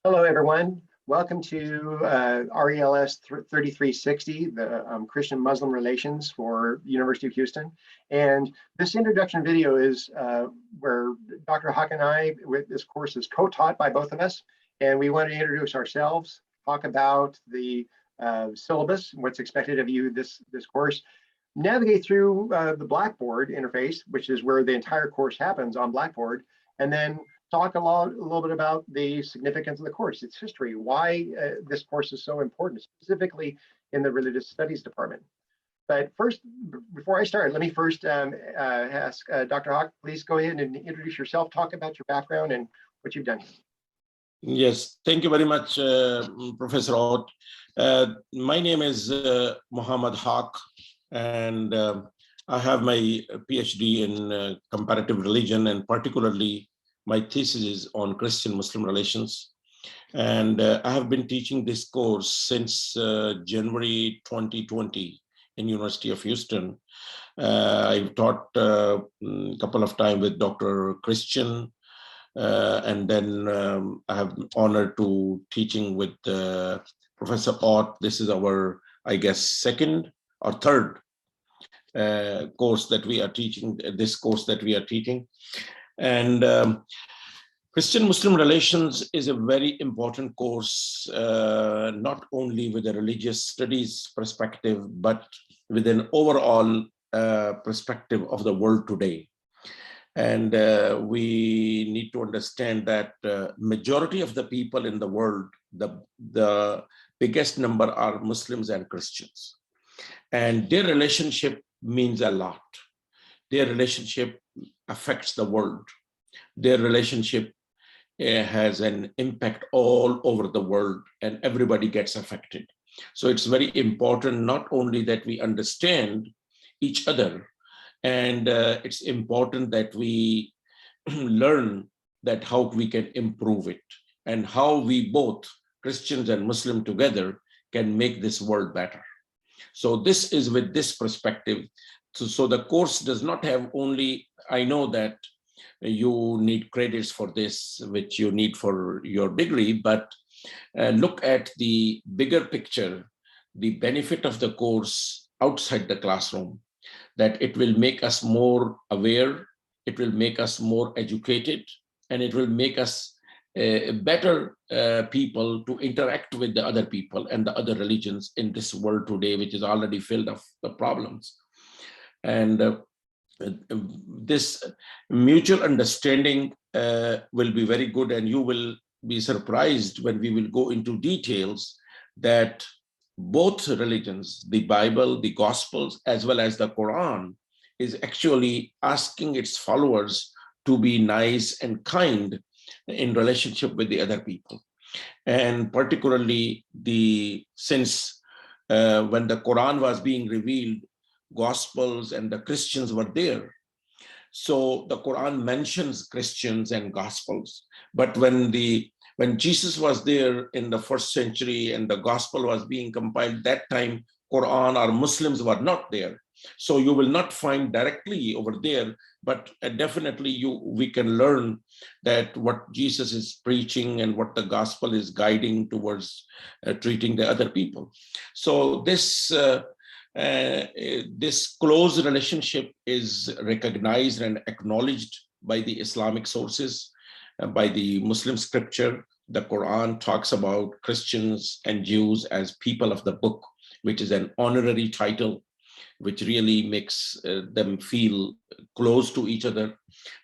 Hello, everyone. Welcome to RELS 3360, the Christian Muslim Relations for University of Houston. And this introduction video is where Dr. Haq and I, with this course is co-taught by both of us. And we want to introduce ourselves, talk about the syllabus, what's expected of you this course, navigate through the Blackboard interface, which is where the entire course happens on Blackboard, and then talk a little bit about the significance of the course, its history, why this course is so important, specifically in the religious studies department. But first, before I start, let me first ask Dr. Haq, please go ahead and introduce yourself, talk about your background and what you've done. Yes, thank you very much, Professor Ott. My name is Muhammad Haq, and I have my PhD in comparative religion, and particularly my thesis is on Christian-Muslim relations. And I have been teaching this course since January 2020 in University of Houston. I've taught a couple of times with Dr. Christian, and then I have the honor to teaching with Professor Ott. This is our, I guess, second or third course that we are teaching, this course that we are teaching. And Christian-Muslim relations is a very important course, not only with a religious studies perspective, but with an overall perspective of the world today. And we need to understand that majority of the people in the world, the biggest number are Muslims and Christians. And their relationship means a lot. Their relationship affects the world. Their relationship has an impact all over the world, and everybody gets affected. So it's very important not only that we understand each other, and it's important that we learn that how we can improve it and how we both, Christians and Muslim together, can make this world better. So this is with this perspective. So the course does not have only, I know that you need credits for this, which you need for your degree, but look at the bigger picture, the benefit of the course outside the classroom, that it will make us more aware, it will make us more educated, and it will make us better people to interact with the other people and the other religions in this world today, which is already filled of the problems. And this mutual understanding will be very good, and you will be surprised when we will go into details that both religions, the Bible, the Gospels, as well as the Quran, is actually asking its followers to be nice and kind in relationship with the other people. And particularly since when the Quran was being revealed, Gospels and the Christians were there. So the Quran mentions Christians and Gospels, but when Jesus was there in the first century and the Gospel was being compiled, that time Quran or Muslims were not there. So you will not find directly over there, but definitely we can learn that what Jesus is preaching and what the Gospel is guiding towards treating the other people. So this close relationship is recognized and acknowledged by the Islamic sources, by the Muslim scripture. The Quran talks about Christians and Jews as people of the book, which is an honorary title, which really makes them feel close to each other.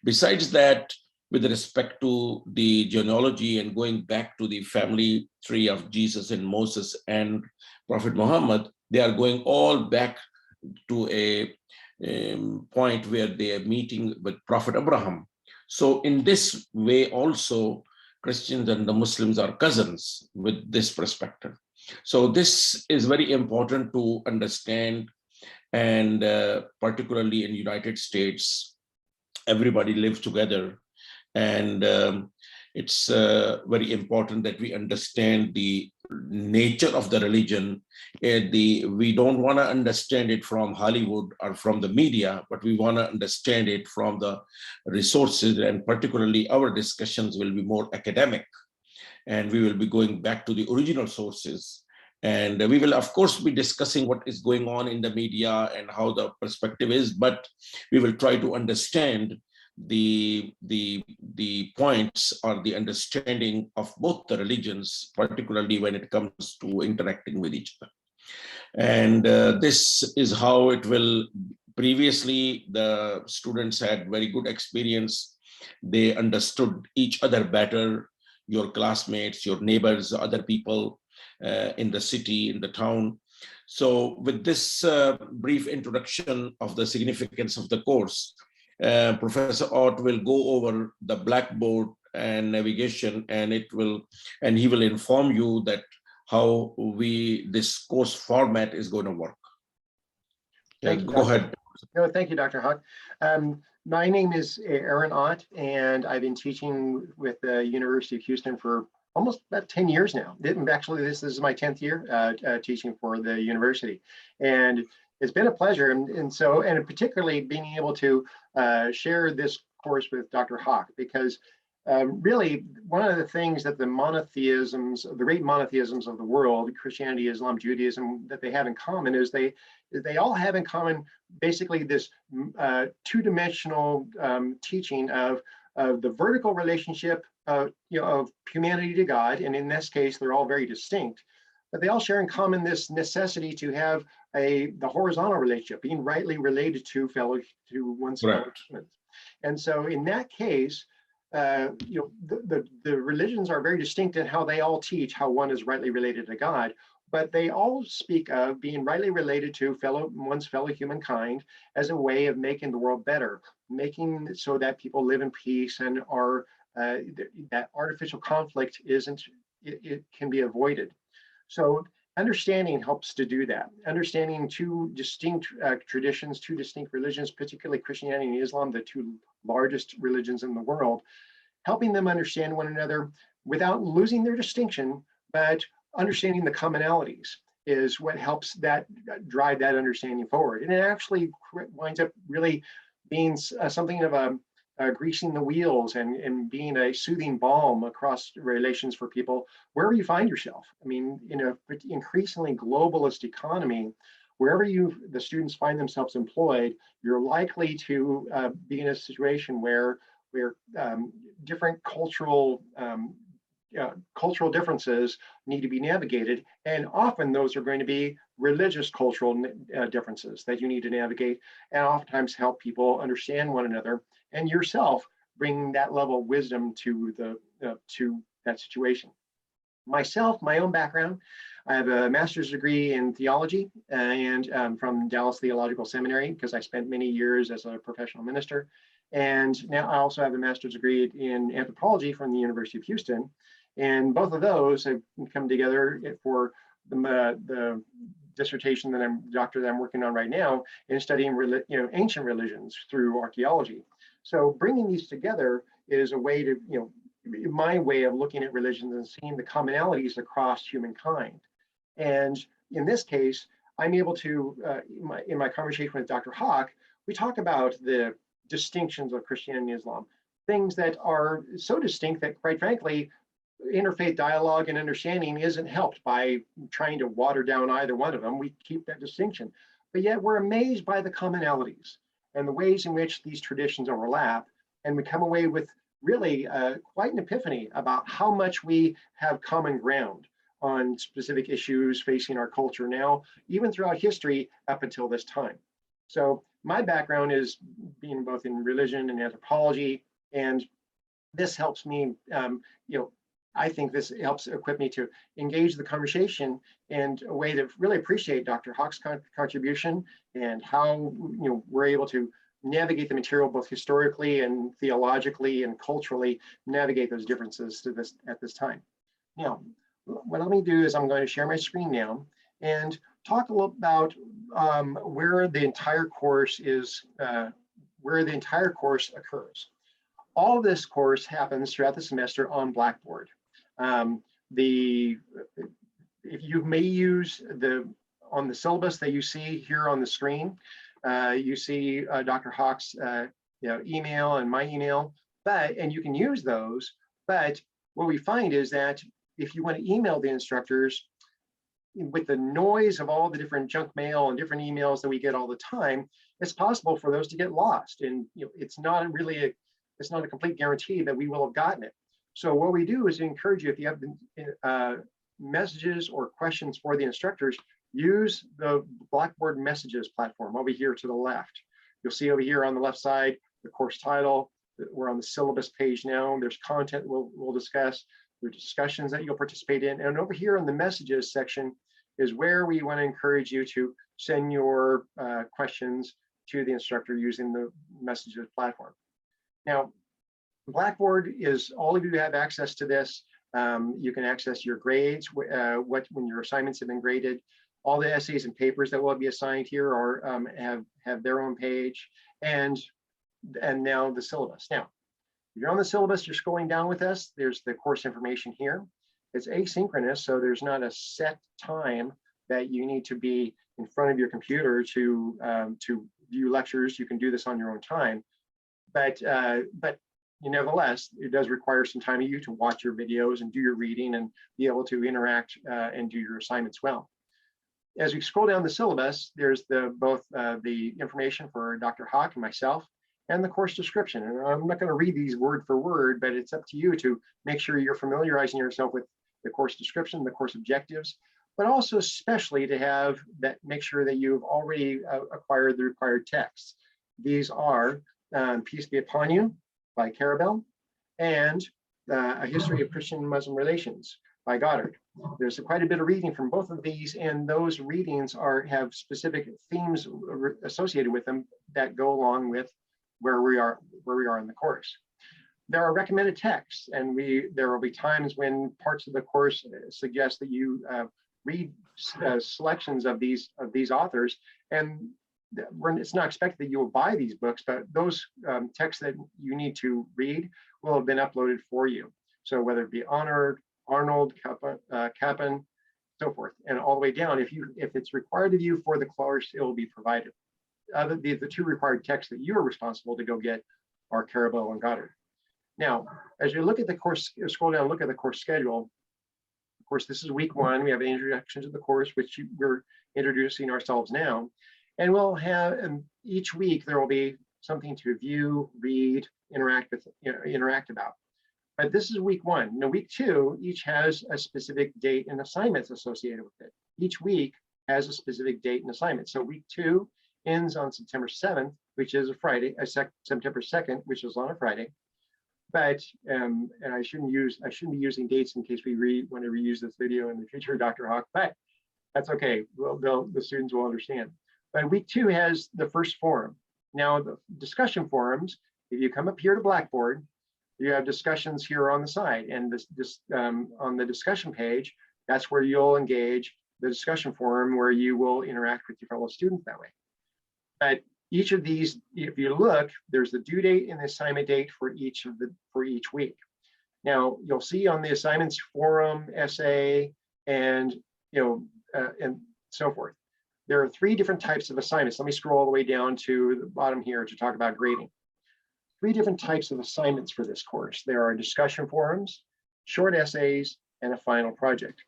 Besides that, with respect to the genealogy and going back to the family tree of Jesus and Moses and Prophet Muhammad, they are going all back to a point where they are meeting with Prophet Abraham. So in this way also, Christians and the Muslims are cousins with this perspective. So this is very important to understand, and particularly in United States, everybody lives together, and it's very important that we understand the nature of the religion. We don't want to understand it from Hollywood or from the media, but we want to understand it from the resources, and particularly our discussions will be more academic. and we will be going back to the original sources. And we will, of course, be discussing what is going on in the media and how the perspective is, but we will try to understand the points or the understanding of both the religions, particularly when it comes to interacting with each other. And this is how it will. Previously, the students had very good experience. They understood each other better, your classmates, your neighbors, other people in the city, in the town. So with this brief introduction of the significance of the course, Professor Ott will go over the Blackboard and navigation, and he will inform you that how this course format is going to work. Thank you, go ahead. No, thank you, Dr. Hawk. My name is Aaron Ott, and I've been teaching with the University of Houston for almost about 10 years now. Actually, this is my 10th year teaching for the university. And it's been a pleasure. And particularly being able to share this course with Dr. Hawk, because really one of the things that the great monotheisms of the world, Christianity, Islam, Judaism, that they have in common is they all have in common basically this two-dimensional teaching of the vertical relationship of humanity to God, and in this case they're all very distinct, but they all share in common this necessity to have the horizontal relationship, being rightly related to one's fellow humans. And so in that case, the religions are very distinct in how they all teach how one is rightly related to God, but they all speak of being rightly related to one's fellow humankind as a way of making the world better, making it so that people live in peace and are that artificial conflict it can be avoided. So understanding helps to do that. Understanding two distinct traditions, two distinct religions, particularly Christianity and Islam, the two largest religions in the world, helping them understand one another without losing their distinction, but understanding the commonalities is what helps that drive that understanding forward. And it actually winds up really being something of a greasing the wheels and being a soothing balm across relations for people wherever you find yourself. I mean, in an increasingly globalist economy, wherever the students find themselves employed, you're likely to be in a situation where different cultural differences need to be navigated, and often those are going to be religious cultural differences that you need to navigate, and oftentimes help people understand one another and yourself bring that level of wisdom to that situation. Myself, my own background, I have a master's degree in theology and from Dallas Theological Seminary, because I spent many years as a professional minister. And now I also have a master's degree in anthropology from the University of Houston. And both of those have come together for the dissertation that I'm working on right now in studying ancient religions through archaeology. So bringing these together is a way to, my way of looking at religions and seeing the commonalities across humankind. And in this case, I'm able to, in my conversation with Dr. Hawk, we talk about the distinctions of Christianity and Islam, things that are so distinct that, quite frankly, interfaith dialogue and understanding isn't helped by trying to water down either one of them. We keep that distinction, but yet we're amazed by the commonalities and the ways in which these traditions overlap, and we come away with really quite an epiphany about how much we have common ground on specific issues facing our culture now, even throughout history up until this time. So my background is being both in religion and anthropology, and this helps me, I think this helps equip me to engage the conversation in a way to really appreciate Dr. Hawk's contribution and how we're able to navigate the material both historically and theologically and culturally, navigate those differences at this time. Now, what let me do is I'm going to share my screen now and talk a little about where the entire course occurs. All of this course happens throughout the semester on Blackboard. If you may use on the syllabus that you see here on the screen, you see Dr. Hawk's email and my email, and you can use those, but what we find is that if you want to email the instructors, with the noise of all the different junk mail and different emails that we get all the time, it's possible for those to get lost. And it's not a complete guarantee that we will have gotten it. So what we do is encourage you, if you have messages or questions for the instructors, use the Blackboard messages platform over here to the left. You'll see over here on the left side, the course title. We're on the syllabus page now. There's content we'll discuss. There's discussions that you'll participate in. And over here in the messages section is where we want to encourage you to send your questions to the instructor using the messages platform. Now, Blackboard is, all of you have access to this. You can access your grades, when your assignments have been graded. All the essays and papers that will be assigned here are have their own page, and now the syllabus. Now, if you're on the syllabus, you're scrolling down with us, there's the course information here. It's asynchronous, so there's not a set time that you need to be in front of your computer to view lectures. You can do this on your own time, but nevertheless, it does require some time of you to watch your videos and do your reading and be able to interact and do your assignments well. As we scroll down the syllabus, there's both the information for Dr. Hawk and myself, and the course description. And I'm not going to read these word for word, but it's up to you to make sure you're familiarizing yourself with the course description, the course objectives, but also especially to have that, make sure that you've already acquired the required texts. These are Peace Be Upon You by Carabel and A History of Christian-Muslim Relations by Goddard. There's quite a bit of reading from both of these, and those readings have specific themes associated with them that go along with where we are in the course. There are recommended texts, and there will be times when parts of the course suggest that you read selections of these authors, and it's not expected that you will buy these books, but those texts that you need to read will have been uploaded for you. So whether it be Arnold, Kaplan, so forth, and all the way down. If it's required of you for the course, it will be provided. The two required texts that you are responsible to go get are Carabel and Goddard. Now, as you look at the course, scroll down, look at the course schedule. Of course, this is week 1. We have an introduction to the course, which we're introducing ourselves now. And we'll have, each week there will be something to view, read, interact about. But this is week 1. Now, week 2 each has a specific date and assignments associated with it. Each week has a specific date and assignment. So week 2 ends on September 7th, which is a Friday, September 2nd, which is on a Friday. But and I shouldn't be using dates in case we want to reuse this video in the future, Dr. Hawk, but that's okay. The students will understand. But week 2 has the first forum. Now, the discussion forums, if you come up here to Blackboard, you have discussions here on the side, and on the discussion page, that's where you'll engage the discussion forum, where you will interact with your fellow students that way. But each of these, if you look, there's the due date and the assignment date for each week. Now, you'll see on the assignments forum, essay, and and so forth. There are 3 different types of assignments. Let me scroll all the way down to the bottom here to talk about grading. 3 different types of assignments for this course. There are discussion forums, short essays, and a final project.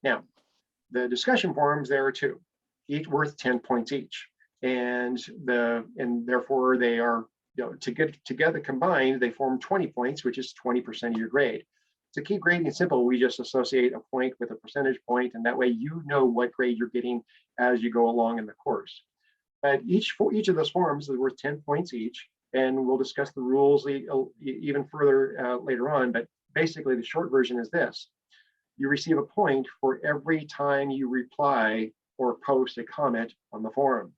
Now, the discussion forums, there are 2, each worth 10 points each. And therefore they are, together combined, they form 20 points, which is 20% of your grade. To keep grading simple, we just associate a point with a percentage point, and that way you know what grade you're getting as you go along in the course. But each of those forums is worth 10 points each, and we'll discuss the rules even further later on. But basically, the short version is this: you receive a point for every time you reply or post a comment on the forum.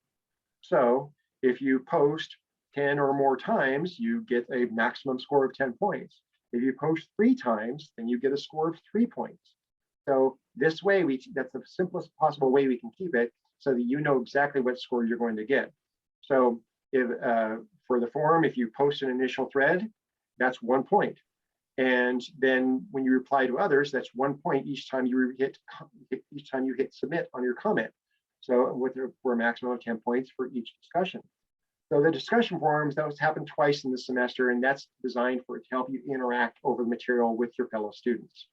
So if you post 10 or more times, you get a maximum score of 10 points. If you post 3 times, then you get a score of 3 points. So this way, that's the simplest possible way we can keep it, so that you know exactly what score you're going to get. So if for the forum, if you post an initial thread, that's 1 point. And then when you reply to others, that's 1 point each time you hit submit on your comment. So for a maximum of 10 points for each discussion. So the discussion forums, those happen twice in the semester, and that's designed to help you interact over the material with your fellow students.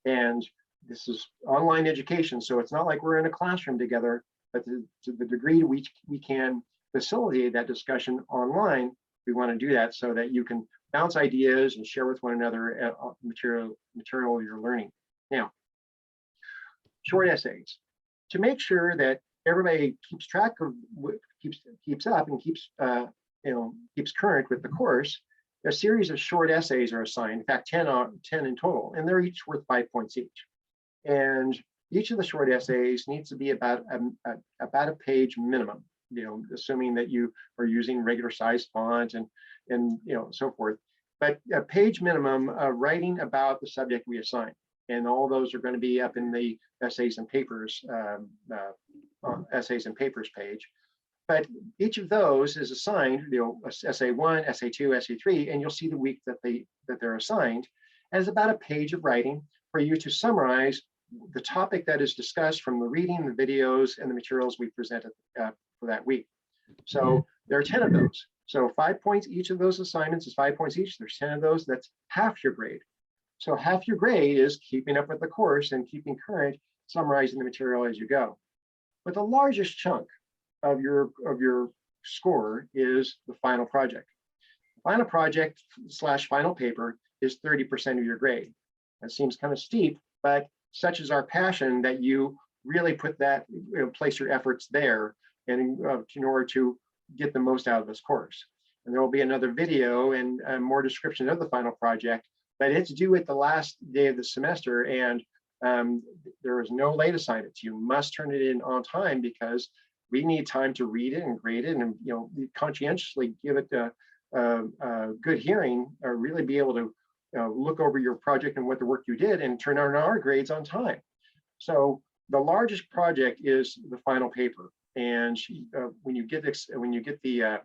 And this is online education, so it's not like we're in a classroom together, but to the degree we can facilitate that discussion online, we want to do that so that you can bounce ideas and share with one another material you're learning. Now, short essays. To make sure that everybody keeps track of keeps up and keeps current with the course, a series of short essays are assigned. In fact, 10 in total, and they're each worth 5 points each. And each of the short essays needs to be about a page minimum, assuming that you are using regular size font and so forth. But a page minimum writing about the subject we assign. And all those are going to be up in the essays and papers page. But each of those is assigned, essay 1, essay 2, essay 3, and you'll see the week that they're assigned as about a page of writing for you to summarize the topic that is discussed from the reading, the videos, and the materials we presented for that week. So there are 10 of those. So 5 points each of those assignments is 5 points each. There's 10 of those. That's half your grade. So half your grade is keeping up with the course and keeping current, summarizing the material as you go. But the largest chunk of your score is the final project. The final project / final paper is 30% of your grade. That seems kind of steep, but such is our passion that you really put that, place your efforts there and in order to get the most out of this course. And there will be another video and more description of the final project, but it's due at the last day of the semester, and there is no late assignments. You must turn it in on time because we need time to read it and grade it and conscientiously give it a good hearing, or really be able to look over your project and what the work you did and turn out our grades on time. So the largest project is the final paper. And when you get the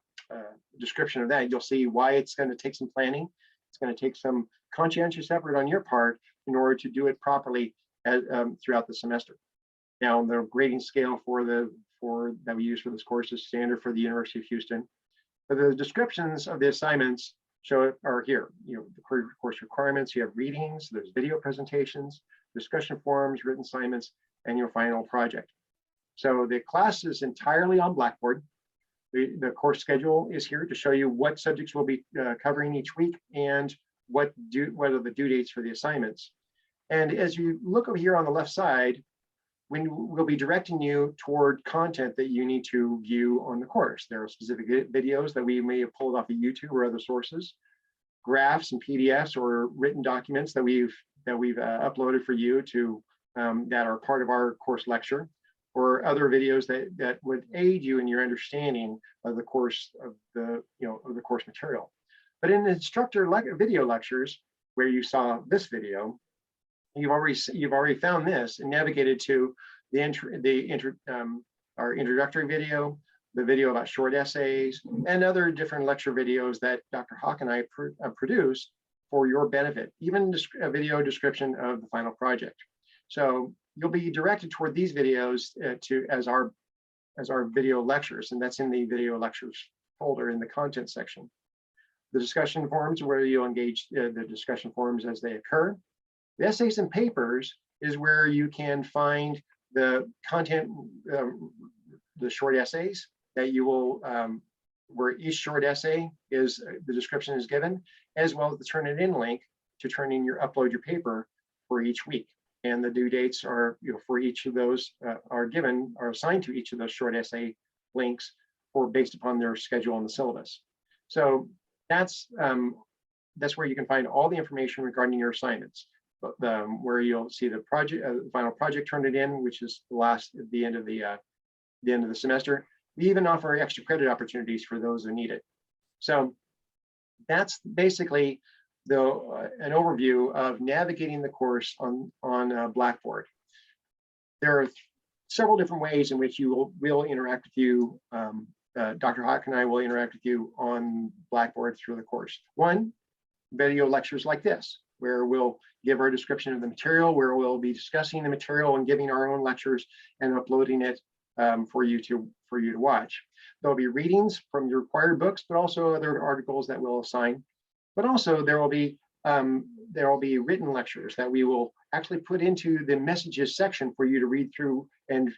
description of that, you'll see why it's going to take some planning. It's going to take some conscientious effort on your part in order to do it properly throughout the semester. Now, the grading scale that we use for this course is standard for the University of Houston. But the descriptions of the assignments are here. The course requirements. You have readings. There's video presentations, discussion forums, written assignments, and your final project. So the class is entirely on Blackboard. The course schedule is here to show you what subjects we'll be covering each week and what are the due dates for the assignments. And as you look over here on the left side, we'll be directing you toward content that you need to view on the course. There are specific videos that we may have pulled off of YouTube or other sources, graphs and PDFs or written documents that we've uploaded for you to that are part of our course lecture, or other videos that would aid you in your understanding of the course of the course material. But in the instructor video lectures, where you saw this video, you've already found this and navigated to our introductory video, the video about short essays, and other different lecture videos that Dr. Hawk and I produce for your benefit, even a video description of the final project. So you'll be directed toward these videos as our video lectures, and that's in the video lectures folder in the content section. The discussion forums, where you'll engage the discussion forums as they occur. The essays and papers is where you can find the content, the short essays that you will, where each short essay is, the description is given, as well as the Turnitin link to upload your paper for each week. And the due dates are, for each of those are assigned to each of those short essay links based upon their schedule and the syllabus. So that's where you can find all the information regarding your assignments. Where you'll see the final project Turnitin, which is the end of the semester. We even offer extra credit opportunities for those who need it. So that's basically an overview of navigating the course on Blackboard. There are several different ways in which we'll interact with you. Dr. Hawk and I will interact with you on Blackboard through the course. One, video lectures like this, where we'll give our description of the material, where we'll be discussing the material and giving our own lectures and uploading it for you to for you to watch. There'll be readings from your required books, but also other articles that we'll assign. But also there will be written lectures that we will actually put into the messages section for you to read through and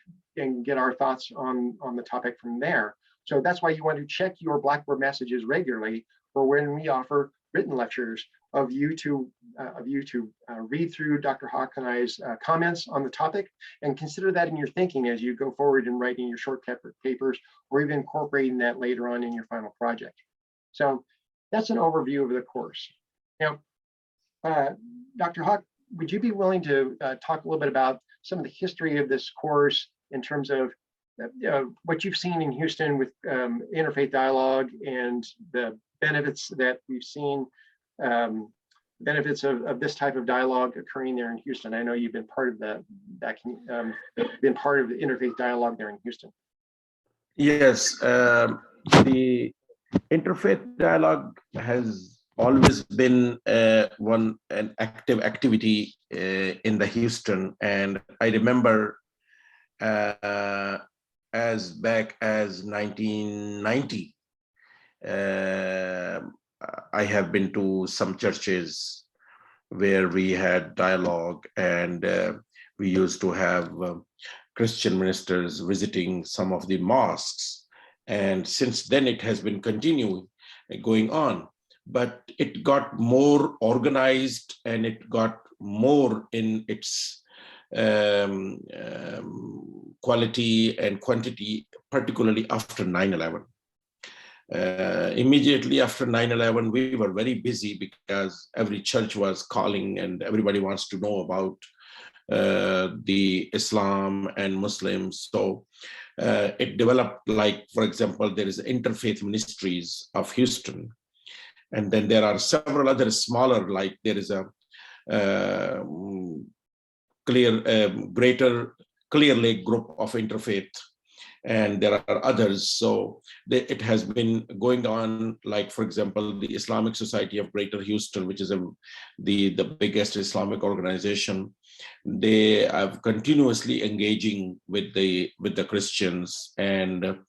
get our thoughts on the topic from there. So that's why you want to check your Blackboard messages regularly for when we offer written lectures of you to read through Dr. Hawk and I's comments on the topic, and consider that in your thinking as you go forward in writing your short papers, or even incorporating that later on in your final project. So that's an overview of the course. Now, Dr. Hawk, would you be willing to talk a little bit about some of the history of this course in terms of what you've seen in Houston with interfaith dialogue and the benefits that we've seen, benefits of this type of dialogue occurring there in Houston? I know you've been part of been part of the interfaith dialogue there in Houston. Yes, the interfaith dialogue has always been an active activity in the Houston, and I remember as back as 1990, I have been to some churches where we had dialogue, and we used to have Christian ministers visiting some of the mosques. And since then it has been continuing, going on, but it got more organized and it got more in its quality and quantity, particularly after 9/11. Immediately after 9/11, we were very busy because every church was calling and everybody wants to know about the Islam and Muslims. So it developed, like, for example, there is Interfaith Ministries of Houston. And then there are several other smaller, like there is a Greater Clear Lake group of interfaith, and there are others. So it has been going on, like, for example, the Islamic Society of Greater Houston, which is the biggest Islamic organization. They are continuously engaging with the Christians, and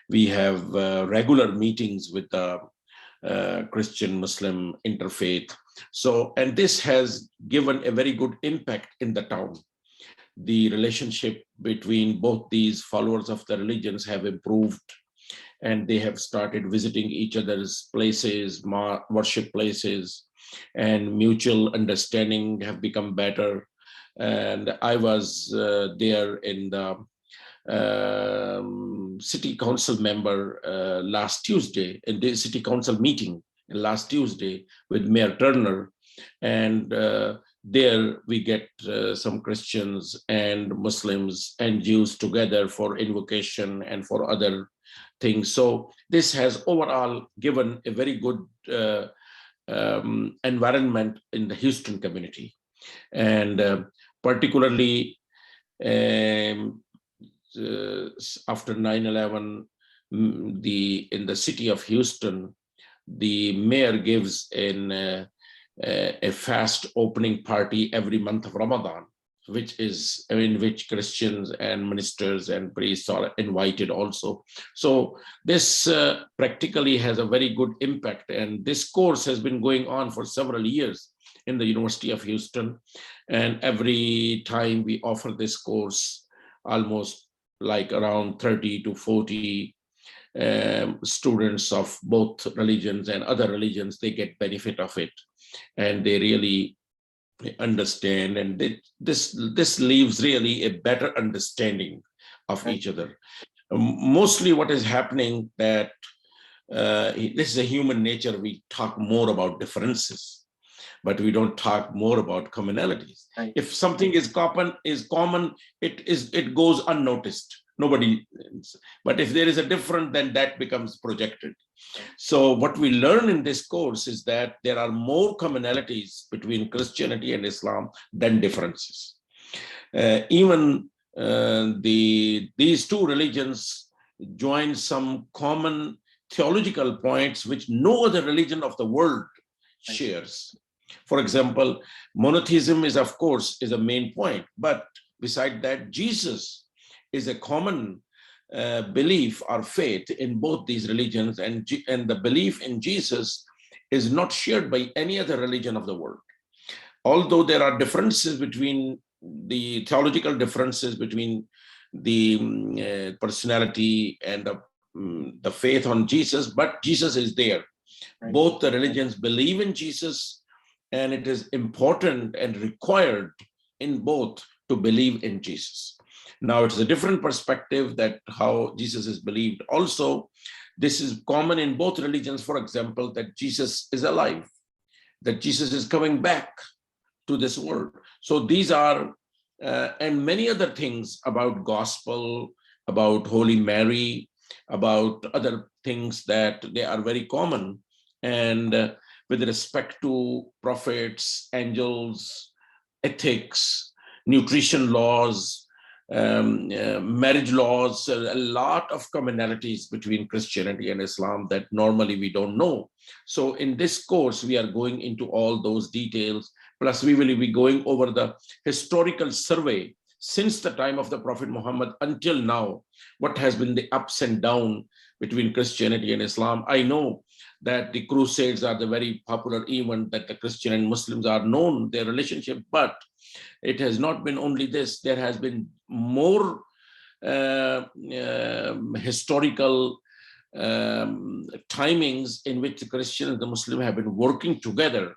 we have regular meetings with the Christian Muslim interfaith. So, and this has given a very good impact in the town. The relationship between both these followers of the religions have improved, and they have started visiting each other's places, worship places, and mutual understanding have become better. And I was there in the city council member last Tuesday, in the city council meeting last Tuesday with Mayor Turner, and there we get some Christians and Muslims and Jews together for invocation and for other things. So this has overall given a very good environment in the Houston community, and particularly after 9/11, in the city of Houston, the mayor gives a fast opening party every month of Ramadan, which is in which Christians and ministers and priests are invited also. So this practically has a very good impact, and this course has been going on for several years in the University of Houston, and every time we offer this course, almost like around 30 to 40 students of both religions and other religions, they get benefit of it, and they really understand, and this leaves really a better understanding of each other. Mostly what is happening that this is a human nature, we talk more about differences, but we don't talk more about commonalities. Right. If something is common, it goes unnoticed. Nobody, but if there is a different, then that becomes projected. So what we learn in this course is that there are more commonalities between Christianity and Islam than differences. Even these two religions join some common theological points which no other religion of the world shares. For example, monotheism is, of course, is a main point, but beside that, Jesus is a common belief or faith in both these religions, and the belief in Jesus is not shared by any other religion of the world. Although there are differences between the theological differences between the personality and the faith on Jesus, but Jesus is there. Right. Both the religions believe in Jesus, and it is important and required in both to believe in Jesus. Now, it's a different perspective that how Jesus is believed. Also, this is common in both religions, for example, that Jesus is alive, that Jesus is coming back to this world. So these are, and many other things about gospel, about Holy Mary, about other things that they are very common. And with respect to prophets, angels, ethics, nutrition laws, marriage laws, a lot of commonalities between Christianity and Islam that normally we don't know. So in this course, we are going into all those details. Plus, we will be going over the historical survey since the time of the Prophet Muhammad until now, what has been the ups and downs between Christianity and Islam. I know that the Crusades are the very popular event that the Christian and Muslims are known, their relationship, but it has not been only this. There has been more historical timings in which the Christian and the Muslim have been working together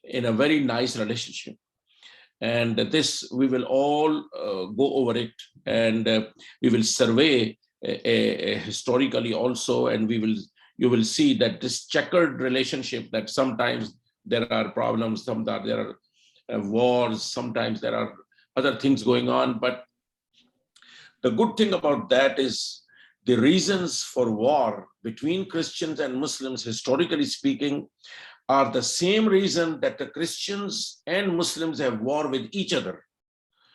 in a very nice relationship. And this, we will all go over it, and we will survey historically also, and you will see that this checkered relationship, that sometimes there are problems, sometimes there are wars, sometimes there are other things going on. But the good thing about that is the reasons for war between Christians and Muslims, historically speaking, are the same reason that the Christians and Muslims have war with each other.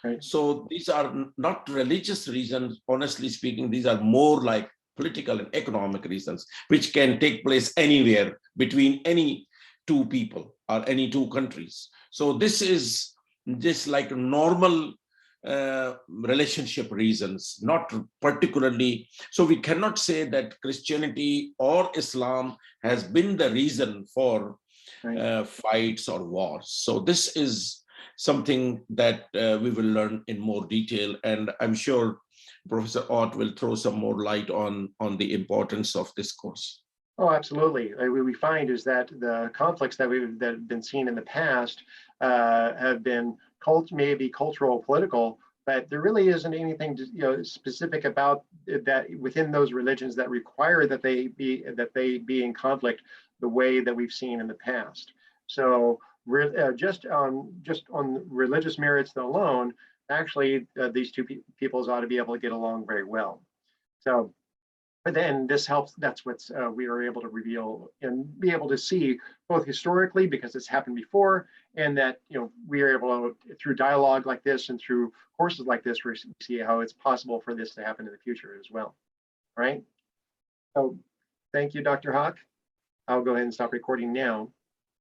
Right. So these are not religious reasons, honestly speaking. These are more like political and economic reasons, which can take place anywhere between any two people or any two countries. So this is just like normal relationship reasons, not particularly. So we cannot say that Christianity or Islam has been the reason for fights or wars. So this is something that we will learn in more detail, and I'm sure Professor Ott will throw some more light on the importance of this course. Oh, absolutely. What we find is that the conflicts that have been seen in the past have been maybe cultural, political, but there really isn't anything specific about that within those religions that require that they be in conflict the way that we've seen in the past. So just on religious merits alone, actually these two peoples ought to be able to get along very well. So. But then this helps, that's what we are able to reveal and be able to see both historically, because it's happened before, and that we are able to, through dialogue like this and through courses like this, we see how it's possible for this to happen in the future as well, right? So thank you, Dr. Hawk. I'll go ahead and stop recording now.